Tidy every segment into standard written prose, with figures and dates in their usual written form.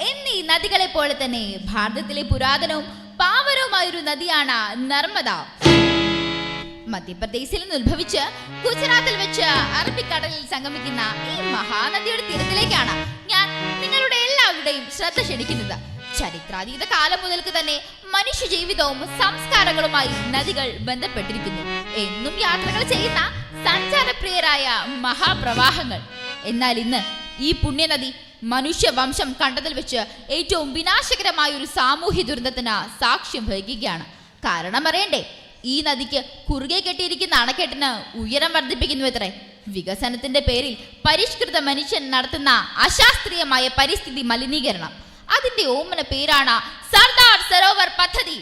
എന്നീ നദികളെ പോലെ തന്നെ ഭാരതത്തിലെ പുരാതനവും പാവനവുമായൊരു നദിയാണ് നർമ്മദ. മധ്യപ്രദേശിൽ നിന്ന് ഉത്ഭവിച്ച് ഗുജറാത്തിൽ വെച്ച് അറബിക്കടലിൽ സംഗമിക്കുന്ന ഈ മഹാനദിയുടെ തീരത്തിലേക്കാണ് ഞാൻ നിങ്ങളുടെ എല്ലാവരുടെയും ശ്രദ്ധ ക്ഷണിക്കുന്നത്. ചരിത്രാതീത കാലം മുതൽക്ക് തന്നെ മനുഷ്യ ജീവിതവും സംസ്കാരങ്ങളുമായി നദികൾ ബന്ധപ്പെട്ടിരിക്കുന്നു. എന്നും യാത്രകൾ ചെയ്യുന്ന സഞ്ചാരപ്രിയരായ മഹാപ്രവാഹങ്ങൾ. എന്നാൽ ഇന്ന് ഈ പുണ്യനദി മനുഷ്യവംശം കണ്ടതിൽ വെച്ച് ഏറ്റവും വിനാശകരമായ ഒരു സാമൂഹ്യ ദുരന്തത്തിന് സാക്ഷ്യം വഹിക്കുകയാണ്. കാരണം അറിയണ്ടേ, ഈ നദിക്ക് കുറുകെ കെട്ടിയിരിക്കുന്ന അണക്കെട്ടിന് ഉയരം വർദ്ധിപ്പിക്കുന്നു എത്രേ. വികസനത്തിന്റെ പേരിൽ പരിഷ്കൃത മനുഷ്യൻ നടത്തുന്ന അശാസ്ത്രീയമായ പരിസ്ഥിതി മലിനീകരണം. അതിന്റെ ഓമന പേരാണ് സർദാർ സരോവർ പദ്ധതി.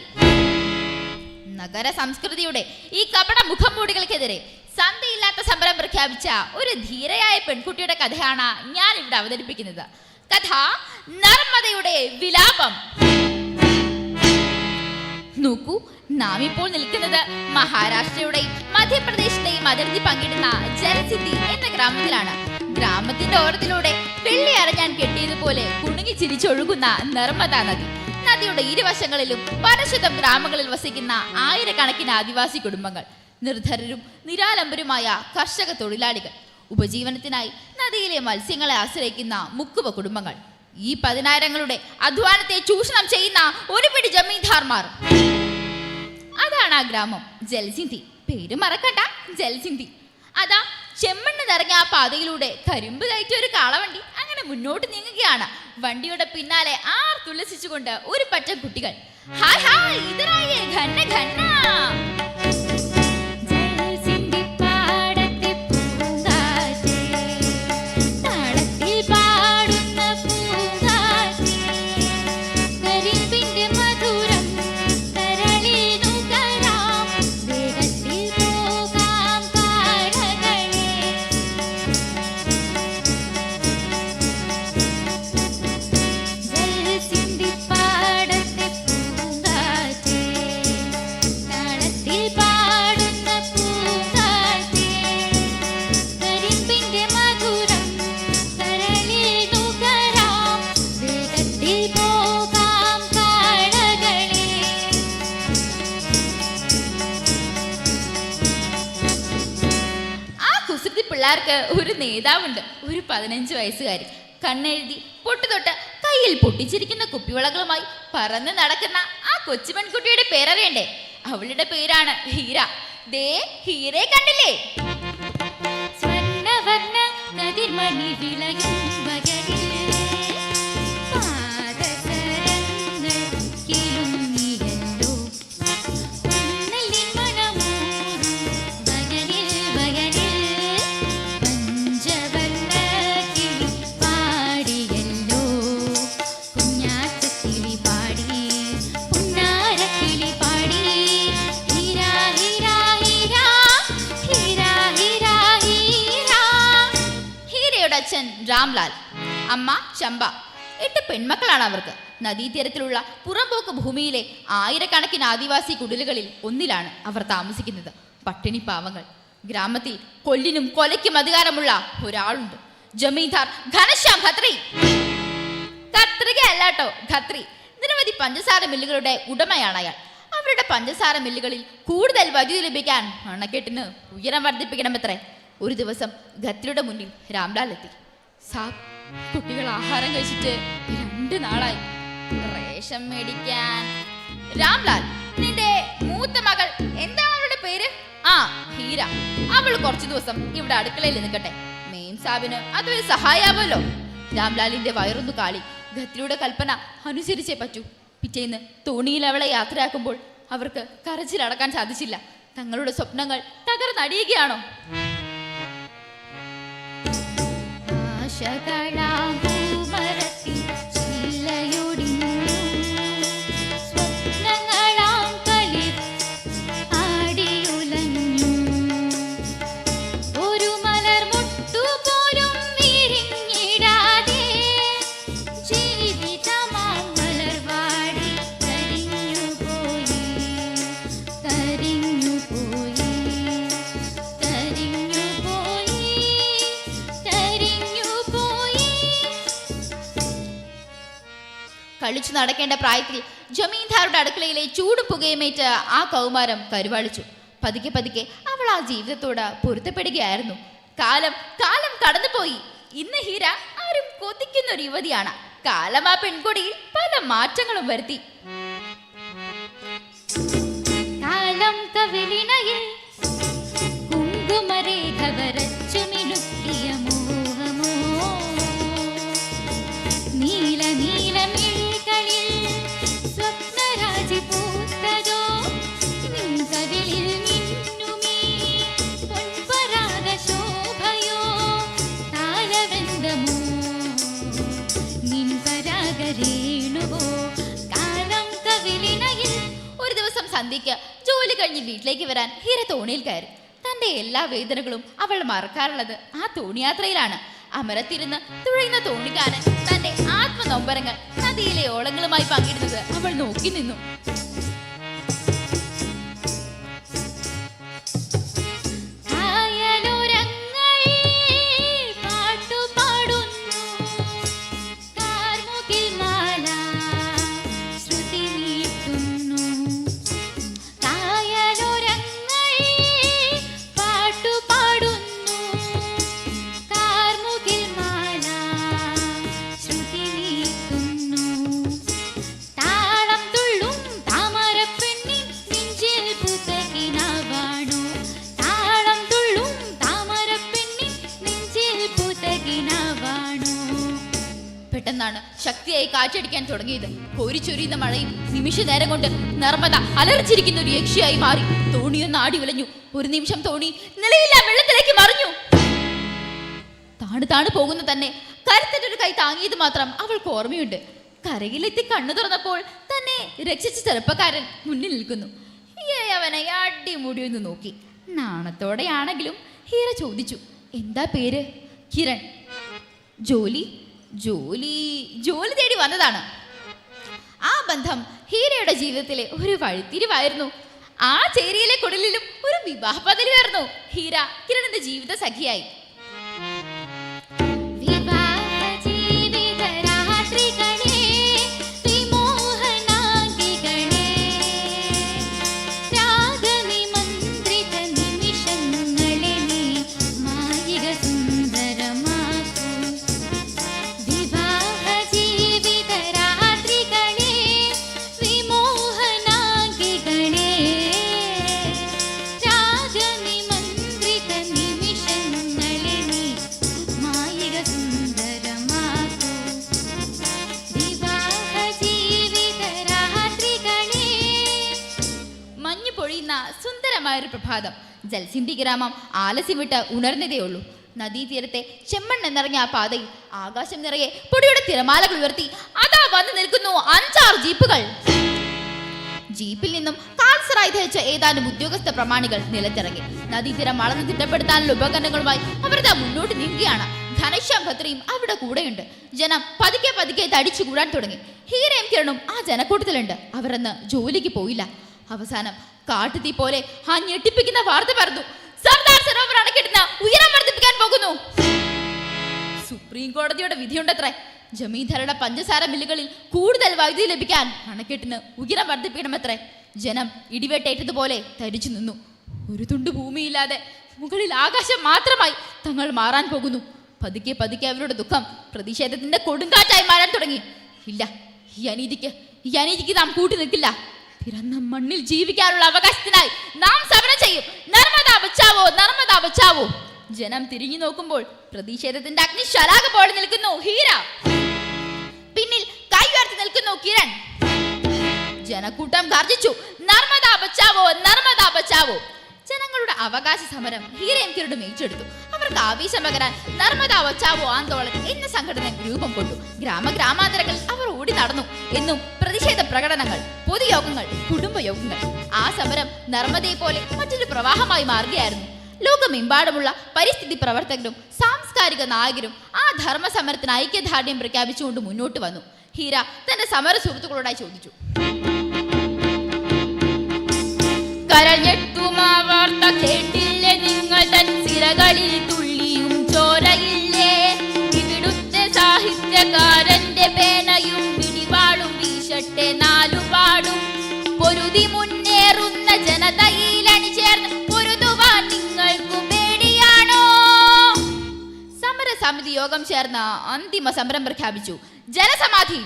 നഗര സംസ്കൃതിയുടെ ഈ കപട മുഖംമൂടികൾക്കെതിരെ സന്ധിയില്ലാത്ത സമരം പ്രഖ്യാപിച്ച ഒരു ധീരയായ പെൺകുട്ടിയുടെ കഥയാണ് ഞാൻ ഇവിടെ അവതരിപ്പിക്കുന്നത്. കഥ നർമ്മദയുടെ വിലാപം. നോക്കൂ, നാം ഇപ്പോൾ നിൽക്കുന്നത് മഹാരാഷ്ട്രയുടെയും മധ്യപ്രദേശിന്റെയും അതിർത്തി പങ്കിടുന്ന ജലസിന്ധി എന്ന ഗ്രാമത്തിലാണ്. ഗ്രാമത്തിന്റെ ഓരത്തിലൂടെ വെള്ളി അറിഞ്ഞാൻ കെട്ടിയതുപോലെ കുണുങ്ങി ചിരിച്ചൊഴുകുന്ന നർമ്മദ നദി. നദിയുടെ ഇരുവശങ്ങളിലും പരശുദ്ധം ഗ്രാമങ്ങളിൽ വസിക്കുന്ന ആയിരക്കണക്കിന് ആദിവാസി കുടുംബങ്ങൾ, നിർധരരും നിരാലംബരുമായ കർഷക തൊഴിലാളികൾ, ഉപജീവനത്തിനായി നദിയിലെ മത്സ്യങ്ങളെ ആശ്രയിക്കുന്ന മുക്കുവ കുടുംബങ്ങൾ, ഈ പതിനായിരങ്ങളുടെ അധ്വാനത്തെ ചൂഷണം ചെയ്യുന്ന ഒരു പിടി ജമീന്ദാർമാർ. അതാണ് ആ ഗ്രാമം ജൽസിന്ധി. പേര് മറക്കണ്ട, ജൽസിന്ധി. അതാ ചെമ്മണ്ണ് നിറഞ്ഞ ആ പാതയിലൂടെ കരിമ്പ് കയറ്റിയ ഒരു കാളവണ്ടി അങ്ങനെ മുന്നോട്ട് നീങ്ങുകയാണ്. വണ്ടിയുടെ പിന്നാലെ തുലസിച്ചുകൊണ്ട് ഒരു പറ്റം കുട്ടികൾ. ഹായ് ഹായ്, ഇതറായേ ഘന്ന ഘന്ന. പിള്ളേർക്ക് ഒരു നേതാവുണ്ട്, ഒരു 15 വയസ്സുകാരി. കണ്ണെഴുതി പൊട്ടുതൊട്ട് കയ്യിൽ പൊട്ടിച്ചിരിക്കുന്ന കുപ്പിവളകളുമായി പറന്ന് നടക്കുന്ന ആ കൊച്ചു പെൺകുട്ടിയുടെ പേരറിയണ്ടേ? അവളുടെ പേരാണ് ഹീര. ദേ ഹീരയെ കണ്ടില്ലേ? സ്വർണ്ണവർണ്ണ കതിർമണി വിളയും വകയിൽ അച്ഛൻ രാംലാൽ, അമ്മ ചമ്പ. 8 പെൺമക്കളാണ് അവർക്ക്. നദീതീരത്തിലുള്ള പുറമ്പോക്ക് ഭൂമിയിലെ ആയിരക്കണക്കിന് ആദിവാസി കുടിലുകളിൽ ഒന്നിലാണ് അവർ താമസിക്കുന്നത്. പട്ടിണി പാവങ്ങൾ. ഗ്രാമത്തിൽ കൊല്ലിനും കൊലയ്ക്കും അധികാരമുള്ള ഒരാളുണ്ട്, ജമീന്ദാർ ഘനശ്യാം ഖത്രി. ഖത്രികയല്ലാട്ടോ, ഖത്രി. നിരവധി പഞ്ചസാര മില്ലുകളുടെ ഉടമയാണ് അയാൾ. അവരുടെ പഞ്ചസാര മില്ലുകളിൽ കൂടുതൽ വൈദ്യുതി ലഭിക്കാൻ അണക്കെട്ടിന് ഉയരം വർദ്ധിപ്പിക്കണമത്രേ. ഒരു ദിവസം ഖത്രിയുടെ മുന്നിൽ രാംലാൽ എത്തി. സാബ്, കുട്ടികൾ ആഹാരം കഴിച്ചിട്ട് 2 നാളായി, റേഷൻ മേടിക്കാൻ. രാംലാൽ, നിന്റെ മൂത്ത മകൾ, എന്താണ് അവളുടെ പേര്? ഹീര. അവൾ കുറച്ചു ദിവസം ഇവിടെ അടുക്കളയിൽ നിൽക്കട്ടെ. മെയിം സാബിന് അതൊരു സഹായാവല്ലോ. രാംലാലിന്റെ വയറൊന്നു കാളി. ഖത്രിയുടെ കൽപ്പന അനുസരിച്ചേ പറ്റൂ. പിറ്റേന്ന് തോണിയിൽ അവളെ യാത്രയാക്കുമ്പോൾ അവർക്ക് കരച്ചിലടക്കാൻ സാധിച്ചില്ല. തങ്ങളുടെ സ്വപ്നങ്ങൾ തകർന്നടിയുകയാണോ? കളിച്ചു നടക്കേണ്ട പ്രായത്തിൽ ജമീന്ദാരുടെ അടുക്കളയിലെ ചൂടും പുകയുമേറ്റ് ആ കൗമാരം കരുവാളിച്ചു. പതുക്കെ പതുക്കെ അവൾ ആ ജീവിതത്തോട് പൊരുത്തപ്പെടുകയായിരുന്നു. കാലം കാലം കടന്നുപോയി. ഇന്ന് ഹീര ആരും കൊതിക്കുന്ന ഒരു യുവതിയാണ്. കാലം ആ പെൺകൊടിയിൽ പല മാറ്റങ്ങളും വരുത്തി. കാലം കവിളിണയിൽ കുങ്കുമരേഖ വരച്ചു മിനുക്കിയ മോഹമോ, നീല നീലമിഴികളിൽ സ്വപ്നരാജി പൂത്തതോ, നിൻ കവിളിൽ മിന്നുമീ പൊൻപരാഗ ശോഭയോ, താലവൃന്ദമോ നിൻ പരാഗരേണുവോ, കാലം കവിളിണയിൽ. ഒരു ദിവസം സന്ധ്യയ്ക്ക് ജോലി കഴിഞ്ഞ് വീട്ടിലേക്ക് വരാൻ ഹീര തോണിയിൽ കയറി. തന്റെ എല്ലാ വേദനകളും അവൾ മറക്കാറുള്ളത് ആ തോണിയാത്രയിലാണ്. അമരത്തിരുന്ന് തുഴയുന്ന തോണിക്കാരൻ തന്റെ ആത്മനൊമ്പരങ്ങൾ നദിയിലെ ഓളങ്ങളുമായി പങ്കിടുന്നത് അവൾ നോക്കി നിന്നു. പെട്ടെന്നാണ് ശക്തിയായി കാറ്റടിക്കാൻ തുടങ്ങിയത്. കോരിച്ചൊരിയുന്ന മഴയും നിമിഷ നേരം കൊണ്ട് നർമ്മദ അലർച്ചിരിക്കുന്ന ഒരു യക്ഷിയായി മാറി. തോണിയൊന്ന് ആടി വിളഞ്ഞു. ഒരു നിമിഷം തോണി നിലയില്ല വെള്ളത്തിലേക്ക് മറിഞ്ഞു. താണു പോകുന്ന തന്നെ കരുത്തറ്റൊരു കൈ താങ്ങിയത് മാത്രം അവൾക്ക് ഓർമ്മയുണ്ട്. കരയിലെത്തി കണ്ണു തുറന്നപ്പോൾ തന്നെ രക്ഷിച്ച ചെറുപ്പക്കാരൻ മുന്നിൽ നിൽക്കുന്നു. അവനെ അടിമുടിയൊന്ന് നോക്കി. നാണത്തോടെയാണെങ്കിലും ഹീര ചോദിച്ചു, എന്താ പേര്? കിരൺ. ജോലി ജോലി ജോലി തേടി വന്നതാണ്. ആ ബന്ധം ഹീരയുടെ ജീവിതത്തിലെ ഒരു വഴിത്തിരിവായിരുന്നു. ആ ചേരിയിലെ കുടിലും ഒരു വിവാഹ പദ്ധതിയായിരുന്നു. ഹീര കിരണിന്റെ ജീവിത സഖിയായി. സുന്ദരമായൊരു പ്രഭാതം. ജൽസിന്റെ ഗ്രാമം ആലസ്യം വിട്ട് ഉണർന്നതേയുള്ളൂ. നദീതീരത്തെ ചെമ്മണ്ണ് നിറഞ്ഞ ആ പാതയിൽ ആകാശം നിറയെ പൊടിയുടെ തിരമാലകൾ ഉയർത്തി അതാ വന്നു നിൽക്കുന്നു 5-6 ജീപ്പുകൾ. ജീപ്പിൽ നിന്നും കാൽസറായി ധരിച്ച ഏതാനും ഉദ്യോഗസ്ഥ പ്രമാണികൾ നിലത്തിറങ്ങി. നദീതീരം അളന്ന് തിട്ടപ്പെടുത്താനുള്ള ഉപകരണങ്ങളുമായി അവരതാ മുന്നോട്ട് നീങ്ങുകയാണ്. ഘനശ്യാം ഖത്രിയും അവിടെ കൂടെയുണ്ട്. ജനം പതുക്കെ പതുക്കെ തടിച്ചു കൂടാൻ തുടങ്ങി. ഹീരയും കിരണും ആ ജനക്കൂട്ടത്തിലുണ്ട്. അവരന്ന് ജോലിക്ക് പോയില്ല. അവസാനം കാട്ടുതീ പോലെ ആ ഞെട്ടിപ്പിക്കുന്ന വാർത്ത പറഞ്ഞു, സർദാർ സരോവർ അണക്കെട്ടിന് ഉയരം വർദ്ധിപ്പിക്കാൻ പോകുന്നു. സുപ്രീം കോടതിയുടെ വിധിയുണ്ടത്രേ. ജമീന്ദാരുടെ പഞ്ചസാര മില്ലുകളിൽ കൂടുതൽ വൈദ്യുതി ലഭിക്കാൻ അണക്കെട്ടിന് ഉയരം വർദ്ധിപ്പിക്കണമത്രേ. ജനം ഇടിവെട്ടേറ്റതുപോലെ തരിച്ചു നിന്നു. ഒരു തുണ്ട് ഭൂമിയില്ലാതെ മുകളിൽ ആകാശം മാത്രമായി തങ്ങൾ മാറാൻ പോകുന്നു. പതുക്കെ പതുക്കെ അവരുടെ ദുഃഖം പ്രതിഷേധത്തിന്റെ കൊടുങ്കാറ്റായി മാറാൻ തുടങ്ങി. ഇല്ല, ഈ അനീതിക്ക് നാം കൂട്ടി നിൽക്കില്ല. പിറന്ന മണ്ണിൽ ജീവിക്കാനുള്ള അവകാശത്തിനായി നാം സമരം ചെയ്യും. നർമ്മദ ബച്ചാവോ, നർമ്മദ ബച്ചാവോ. ജനം തിരിഞ്ഞു നോക്കുമ്പോൾ പ്രതിഷേധത്തിന്റെ അഗ്നിശലാക പോലെ നിൽക്കുന്നു ഹീര. പിന്നിൽ കൈ ഉയർത്തി നിൽക്കുന്നു കിരൺ. ജനക്കൂട്ടം ഗർജിച്ചു, നർമ്മദ ബച്ചാവോ, നർമ്മദ ബച്ചാവോ. ജനങ്ങളുടെ അവകാശ സമരം ഹീരയും കിരണും ഏറ്റെടുത്തു. അവർക്ക് ആവേശം പകരാൻ നർമ്മദ ബച്ചാവോ ആന്തോളൻ എന്ന സംഘടന രൂപം കൊണ്ടു. ഗ്രാമാന്തരങ്ങളിൽ അവർ ഓടി നടന്നു. എന്നും പ്രതിഷേധ പ്രകടനങ്ങൾ, പൊതുയോഗങ്ങൾ, കുടുംബയോഗങ്ങൾ. ആ സമരം നർമ്മദയെ പോലെ മറ്റൊരു പ്രവാഹമായി മാറുകയായിരുന്നു. ലോകമെമ്പാടുമുള്ള പരിസ്ഥിതി പ്രവർത്തകരും സാംസ്കാരിക നായകരും ആ ധർമ്മ സമരത്തിന് ഐക്യദാർഢ്യം പ്രഖ്യാപിച്ചുകൊണ്ട് മുന്നോട്ട് വന്നു. ഹീര തന്റെ സമര സുഹൃത്തുക്കളോടായി ചോദിച്ചു, കരഞ്ഞെട്ടുമാ വാർത്ത കേട്ടില്ലേ നിങ്ങൾ? തൻ സിരകളിൽ തുള്ളിയും ചോരയില്ലേ? ഇവിടുത്തെ സാഹിത്യകാരന്റെ പേനയും പിടിവാളും ഭരണസമിതി യോഗം ചേർന്ന് അന്തിമ സമരം പ്രഖ്യാപിച്ചു. ജലസമാധി.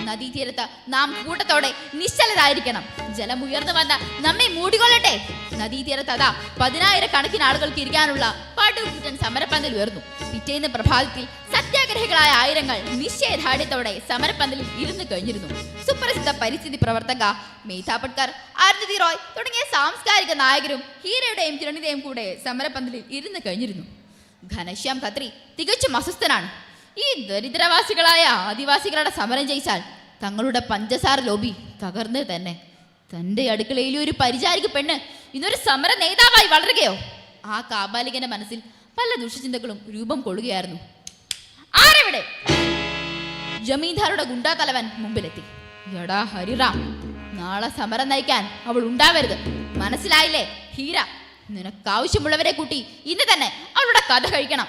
നദീതീരത്ത് നാം കൂട്ടത്തോടെ നിശ്ചലരായിരിക്കണം. ജലം ഉയർന്നു വന്ന് നമ്മെ മൂടിക്കൊള്ളട്ടെ. നദീതീരത്ത് അതാ 10,000 ആളുകൾക്ക് ഇരിക്കാനുള്ള പടുകൂറ്റൻ സമരപ്പന്തൽ ഉയർന്നു. പിറ്റേന്ന് പ്രഭാതത്തിൽ സത്യാഗ്രഹികളായ ആയിരങ്ങൾ നിശ്ചയദാർഢ്യത്തോടെ സമരപ്പന്തലിൽ ഇരുന്നു കഴിഞ്ഞിരുന്നു. സുപ്രസിദ്ധ പരിസ്ഥിതി പ്രവർത്തക മേധാ പട്കർ, അരുന്ധതി റോയ് തുടങ്ങിയ സാംസ്കാരിക നായകരും ഹീരയുടെയും കിരണിന്റെയും കൂടെ സമരപ്പന്തലിൽ ഇരുന്നു കഴിഞ്ഞിരുന്നു. ഘനശ്യാം ഖത്രി തികച്ചും അസ്വസ്ഥനാണ്. ഈ ദരിദ്രവാസികളായ ആദിവാസികളുടെ സമരം ജയിച്ചാൽ തങ്ങളുടെ പഞ്ചസാര ലോബി തകർന്ന് തന്നെ. തൻ്റെ അടുക്കളയിലെ ഒരു പരിചാരിക പെണ്ണ് ഇന്നൊരു സമര നേതാവായി വളരുകയോ? ആ കാബാലികന്റെ മനസ്സിൽ പല ദുഷ്ടചിന്തകളും രൂപം കൊള്ളുകയായിരുന്നു. ആരെവിടെ? ജമീന്ദാരുടെ ഗുണ്ടാ തലവൻ മുമ്പിലെത്തി. എടാ ഹരിറാം, നാളെ സമരം നയിക്കാൻ അവൾ ഉണ്ടാവരുത്, മനസ്സിലായില്ലേ? ഹീര, നിനക്കാവശ്യമുള്ളവരെ കൂട്ടി ഇന്ന് തന്നെ അവളുടെ കഥ കഴിക്കണം.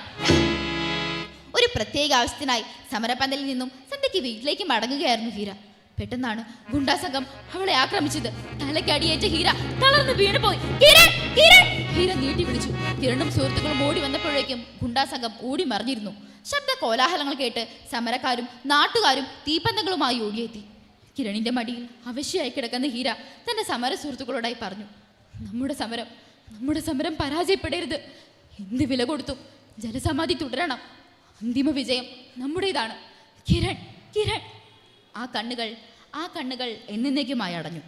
ഒരു പ്രത്യേക ആവശ്യത്തിനായി സമരപ്പന്തലിൽ നിന്നും സന്ധ്യയ്ക്ക് വീട്ടിലേക്ക് മടങ്ങുകയായിരുന്നു ഹീര. പെട്ടെന്നാണ് ഗുണ്ടാസംഘം അവളെ ആക്രമിച്ചത്. തലക്കടിയേറ്റ ഹീര തളർന്ന് വീണുപോയി. ഹീര നീട്ടി വിളിച്ചു. കിരണും സുഹൃത്തുക്കളും ഓടി വന്നപ്പോഴേക്കും ഗുണ്ടാസംഘം ഓടി മറിഞ്ഞിരുന്നു. ശബ്ദ കോലാഹലങ്ങൾ കേട്ട് സമരക്കാരും നാട്ടുകാരും തീപ്പന്തങ്ങളുമായി ഓടിയെത്തി. കിരണിന്റെ മടിയിൽ അവശ്യമായി കിടക്കുന്ന ഹീര തന്റെ സമര സുഹൃത്തുക്കളോടായി പറഞ്ഞു, നമ്മുടെ സമരം പരാജയപ്പെടരുത്. എന്ത് വില കൊടുത്തു ജലസമാധി തുടരണം. അന്തിമ വിജയം നമ്മുടേതാണ്. കിരൺ. ആ കണ്ണുകൾ എന്നേക്കുമായി അടഞ്ഞു.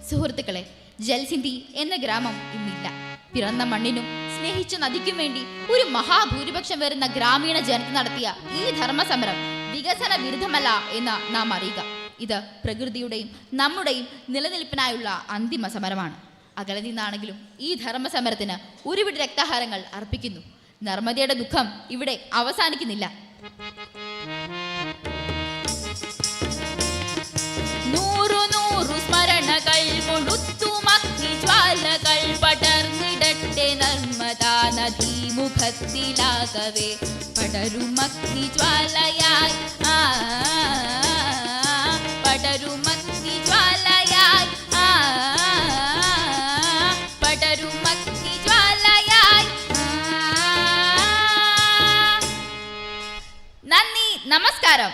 സുഹൃത്തുക്കളെ, ജൽസിന്ധി എന്ന ഗ്രാമം ഇന്നില്ല. പിറന്ന മണ്ണിനും സ്നേഹിച്ച നദിക്കും വേണ്ടി ഒരു മഹാഭൂരിപക്ഷം വരുന്ന ഗ്രാമീണ ജനത നടത്തിയ ഈ ധർമ്മസമരം വികസന വിരുദ്ധമല്ല എന്ന് നാം അറിയുക. ഇത് പ്രകൃതിയുടെയും നമ്മുടെയും നിലനിൽപ്പിനായുള്ള അന്തിമ സമരമാണ്. അകലെ നിന്നാണെങ്കിലും ഈ ധർമ്മസമരത്തിന് ഒരുപിടി രക്തഹാരങ്ങൾ അർപ്പിക്കുന്നു. നർമ്മദയുടെ ദുഃഖം ഇവിടെ അവസാനിക്കുന്നില്ല. സ്മരണകൾ കൊളുത്തുമഗ്നിജ്വാലകൾ പടർന്നിടട്ടെ നർമ്മദാ നദീമുഖത്തിലാകവേ. പടരുമഗ്നിജ്വാലയായി പടരുമഗ്നിജ്വാലയായി പടരുമഗ്നിജ്വാലയായി. നന്ദി, നമസ്കാരം.